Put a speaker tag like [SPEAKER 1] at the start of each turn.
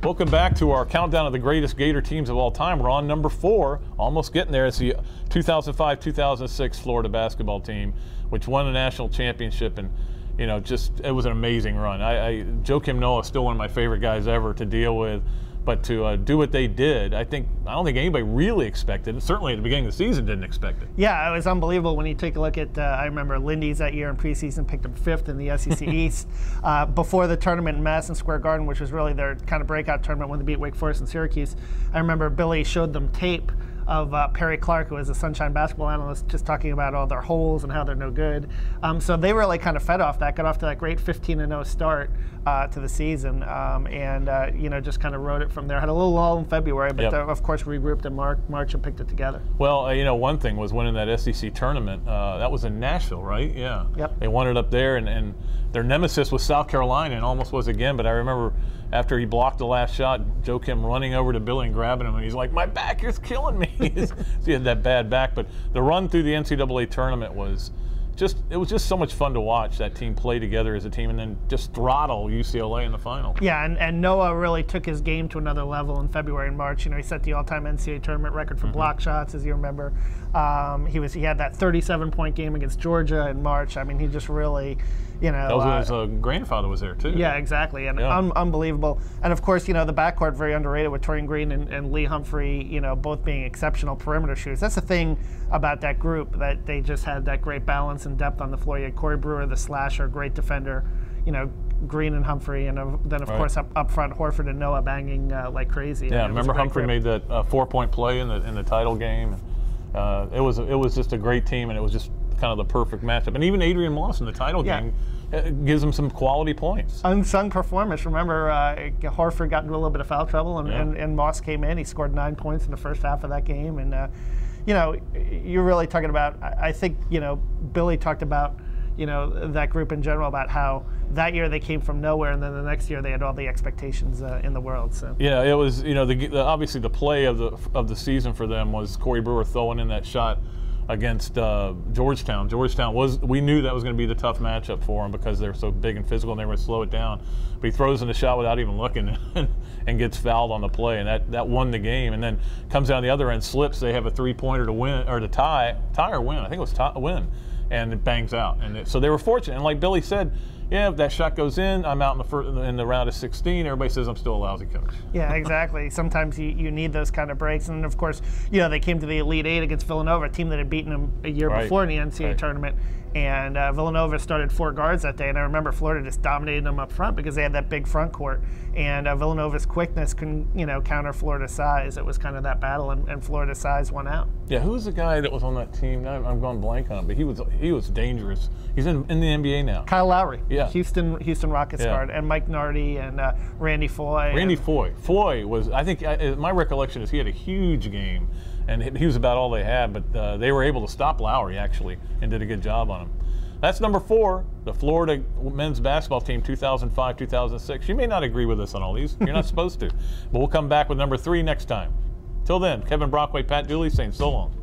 [SPEAKER 1] Welcome back to our countdown of the greatest Gator teams of all time. We're on number 4, almost getting there. It's the 2005-2006 Florida basketball team, which won the national championship, and you know, just it was an amazing run. Joakim Noah is still one of my favorite guys ever to deal with, but to do what they did, I don't think anybody really expected it. Certainly at the beginning of the season didn't expect it.
[SPEAKER 2] Yeah, it was unbelievable when you take a look at, I remember Lindy's that year in preseason picked them 5th in the SEC East. Before the tournament in Madison Square Garden, which was really their kind of breakout tournament when they beat Wake Forest and Syracuse, I remember Billy showed them tape of Perry Clark, who was a Sunshine basketball analyst, just talking about all their holes and how they're no good. So they really kind of fed off that, got off to that great 15-0 start to the season, and you know, just kind of rode it from there. Had a little lull in February, but of course regrouped in March and picked it together. Well,
[SPEAKER 1] you know, one thing was winning that SEC tournament. That was in Nashville, right? Yeah.
[SPEAKER 2] Yep.
[SPEAKER 1] They won it up there, and their nemesis was South Carolina, and almost was again. But I remember after he blocked the last shot, Joakim running over to Billy and grabbing him, and he's like, "My back is killing me." He had that bad back, but the run through the NCAA tournament was it was just so much fun to watch that team play together as a team and then just throttle UCLA in the final.
[SPEAKER 2] Yeah, and Noah really took his game to another level in February and March. You know, he set the all-time NCAA tournament record for block shots, as you remember. He had that 37-point game against Georgia in March. I mean, he just really, you know.
[SPEAKER 1] That was when his grandfather was there, too.
[SPEAKER 2] Yeah, exactly, and unbelievable. And, of course, you know, the backcourt very underrated with Torian Green and Lee Humphrey, you know, both being exceptional perimeter shooters. That's the thing about that group, that they just had that great balance and depth on the floor. You had Corey Brewer, the slasher, great defender, you know, Green and Humphrey, and then, of course, up front, Horford and Noah banging like crazy.
[SPEAKER 1] Yeah, remember Humphrey made that 4-point play in the title game. It was just a great team, and it was just kind of the perfect matchup. And even Adrian Moss in the title game gives him some quality points.
[SPEAKER 2] Unsung performance. Remember, Horford got into a little bit of foul trouble, and Moss came in. He scored 9 points in the first half of that game. And, you know, you're really talking about, I think, you know, Billy talked about, you know, that group in general, about how that year they came from nowhere, and then the next year they had all the expectations in the world. So
[SPEAKER 1] yeah, it was, you know, obviously the play of the season for them was Corey Brewer throwing in that shot against Georgetown. We knew that was going to be the tough matchup for them because they're so big and physical and they were going to slow it down. But he throws in the shot without even looking and gets fouled on the play, and that won the game. And then comes down the other end, slips. They have a 3-pointer to win, or to tie or win. I think it was win, and it bangs out. And so they were fortunate. And like Billy said, yeah, if that shot goes in, I'm out in the round of 16. Everybody says I'm still a lousy coach.
[SPEAKER 2] Yeah, exactly. Sometimes you need those kind of breaks. And, of course, you know, they came to the Elite Eight against Villanova, a team that had beaten them a year before in the NCAA tournament. And Villanova started 4 guards that day. And I remember Florida just dominated them up front because they had that big front court. And Villanova's quickness can, you know, counter Florida's size. It was kind of that battle, and Florida's size won out.
[SPEAKER 1] Yeah, who was the guy that was on that team? I'm going blank on him, but he was dangerous. He's in the NBA now.
[SPEAKER 2] Kyle Lowry.
[SPEAKER 1] Yeah.
[SPEAKER 2] Houston Rockets guard, and Mike Nardi and Randy Foye.
[SPEAKER 1] Foye was, I think, my recollection is he had a huge game, and he was about all they had, but they were able to stop Lowry, actually, and did a good job on him. That's number 4, the Florida men's basketball team, 2005-2006. You may not agree with us on all these. You're not supposed to. But we'll come back with number 3 next time. Till then, Kevin Brockway, Pat Dooley saying so long.